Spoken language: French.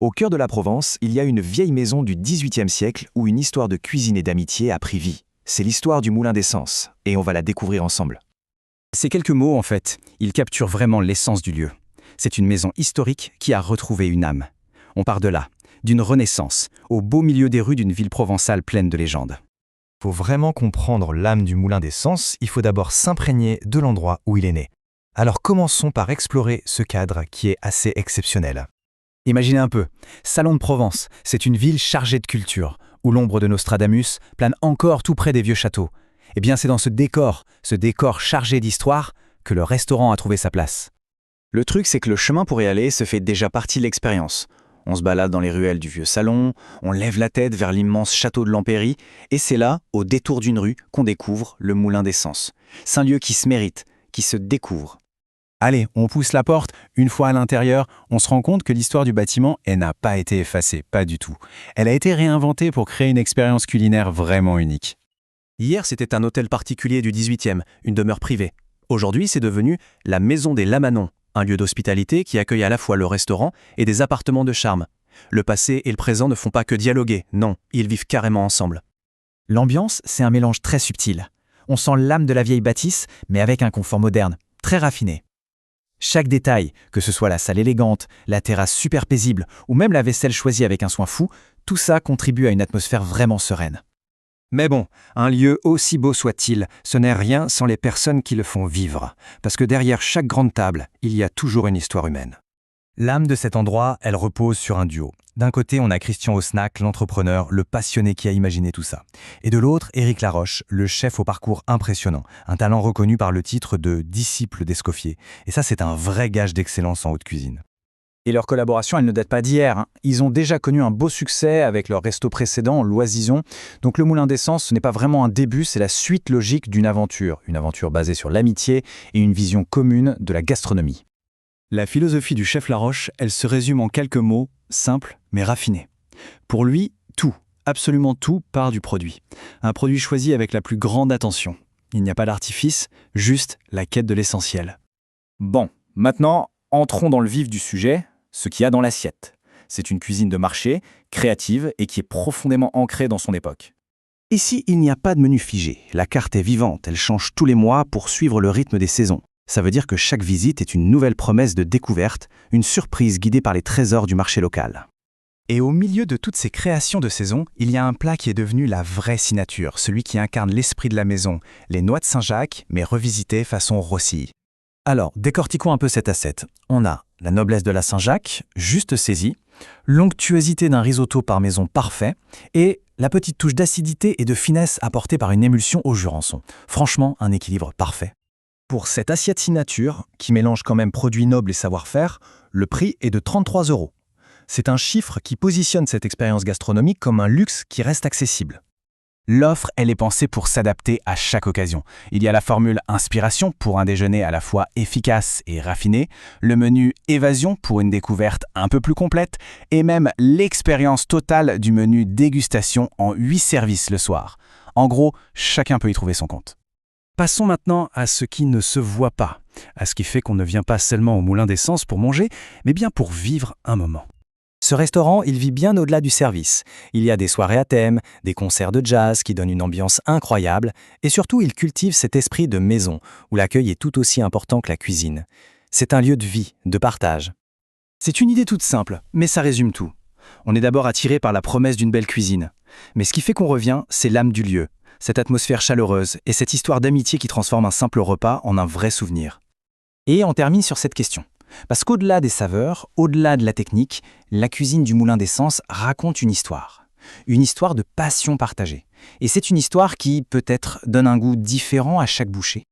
Au cœur de la Provence, il y a une vieille maison du XVIIIe siècle où une histoire de cuisine et d'amitié a pris vie. C'est l'histoire du Moulin d'Essence, et on va la découvrir ensemble. Ces quelques mots, en fait, ils capturent vraiment l'essence du lieu. C'est une maison historique qui a retrouvé une âme. On part de là, d'une renaissance, au beau milieu des rues d'une ville provençale pleine de légendes. Pour vraiment comprendre l'âme du Moulin d'Essence, il faut d'abord s'imprégner de l'endroit où il est né. Alors commençons par explorer ce cadre qui est assez exceptionnel. Imaginez un peu, Salon de Provence, c'est une ville chargée de culture, où l'ombre de Nostradamus plane encore tout près des vieux châteaux. Eh bien c'est dans ce décor chargé d'histoire, que le restaurant a trouvé sa place. Le truc, c'est que le chemin pour y aller se fait déjà partie de l'expérience. On se balade dans les ruelles du vieux salon, on lève la tête vers l'immense château de l'Empéry, et c'est là, au détour d'une rue, qu'on découvre le Moulin d'Essence. C'est un lieu qui se mérite, qui se découvre. Allez, on pousse la porte, une fois à l'intérieur, on se rend compte que l'histoire du bâtiment, elle n'a pas été effacée, pas du tout. Elle a été réinventée pour créer une expérience culinaire vraiment unique. Hier, c'était un hôtel particulier du 18e, une demeure privée. Aujourd'hui, c'est devenu la Maison des Lamanons, un lieu d'hospitalité qui accueille à la fois le restaurant et des appartements de charme. Le passé et le présent ne font pas que dialoguer, non, ils vivent carrément ensemble. L'ambiance, c'est un mélange très subtil. On sent l'âme de la vieille bâtisse, mais avec un confort moderne, très raffiné. Chaque détail, que ce soit la salle élégante, la terrasse super paisible ou même la vaisselle choisie avec un soin fou, tout ça contribue à une atmosphère vraiment sereine. Mais bon, un lieu aussi beau soit-il, ce n'est rien sans les personnes qui le font vivre. Parce que derrière chaque grande table, il y a toujours une histoire humaine. L'âme de cet endroit, elle repose sur un duo. D'un côté, on a Christian Osnac, l'entrepreneur, le passionné qui a imaginé tout ça. Et de l'autre, Éric Laroche, le chef au parcours impressionnant, un talent reconnu par le titre de disciple d'Escoffier. Et ça, c'est un vrai gage d'excellence en haute cuisine. Et leur collaboration, elle ne date pas d'hier. Ils ont déjà connu un beau succès avec leur resto précédent, L'Oisison. Donc le Moulin d'Essence, ce n'est pas vraiment un début, c'est la suite logique d'une aventure. Une aventure basée sur l'amitié et une vision commune de la gastronomie. La philosophie du chef Laroche, elle se résume en quelques mots, simples mais raffinés. Pour lui, tout, absolument tout part du produit. Un produit choisi avec la plus grande attention. Il n'y a pas d'artifice, juste la quête de l'essentiel. Bon, maintenant, entrons dans le vif du sujet, ce qu'il y a dans l'assiette. C'est une cuisine de marché, créative et qui est profondément ancrée dans son époque. Ici, il n'y a pas de menu figé. La carte est vivante, elle change tous les mois pour suivre le rythme des saisons. Ça veut dire que chaque visite est une nouvelle promesse de découverte, une surprise guidée par les trésors du marché local. Et au milieu de toutes ces créations de saison, il y a un plat qui est devenu la vraie signature, celui qui incarne l'esprit de la maison, les noix de Saint-Jacques, mais revisitées façon Rossille. Alors, décortiquons un peu cette assiette. On a la noblesse de la Saint-Jacques, juste saisie, l'onctuosité d'un risotto parmesan parfait, et la petite touche d'acidité et de finesse apportée par une émulsion au Jurançon. Franchement, un équilibre parfait. Pour cette assiette signature, qui mélange quand même produits nobles et savoir-faire, le prix est de 33 €. C'est un chiffre qui positionne cette expérience gastronomique comme un luxe qui reste accessible. L'offre, elle est pensée pour s'adapter à chaque occasion. Il y a la formule inspiration pour un déjeuner à la fois efficace et raffiné, le menu évasion pour une découverte un peu plus complète, et même l'expérience totale du menu dégustation en 8 services le soir. En gros, chacun peut y trouver son compte. Passons maintenant à ce qui ne se voit pas, à ce qui fait qu'on ne vient pas seulement au Moulin d'Essence pour manger, mais bien pour vivre un moment. Ce restaurant, il vit bien au-delà du service. Il y a des soirées à thème, des concerts de jazz qui donnent une ambiance incroyable, et surtout, il cultive cet esprit de maison, où l'accueil est tout aussi important que la cuisine. C'est un lieu de vie, de partage. C'est une idée toute simple, mais ça résume tout. On est d'abord attiré par la promesse d'une belle cuisine. Mais ce qui fait qu'on revient, c'est l'âme du lieu, cette atmosphère chaleureuse et cette histoire d'amitié qui transforme un simple repas en un vrai souvenir. Et on termine sur cette question. Parce qu'au-delà des saveurs, au-delà de la technique, la cuisine du Moulin d'Essence raconte une histoire. Une histoire de passion partagée. Et c'est une histoire qui, peut-être, donne un goût différent à chaque bouchée.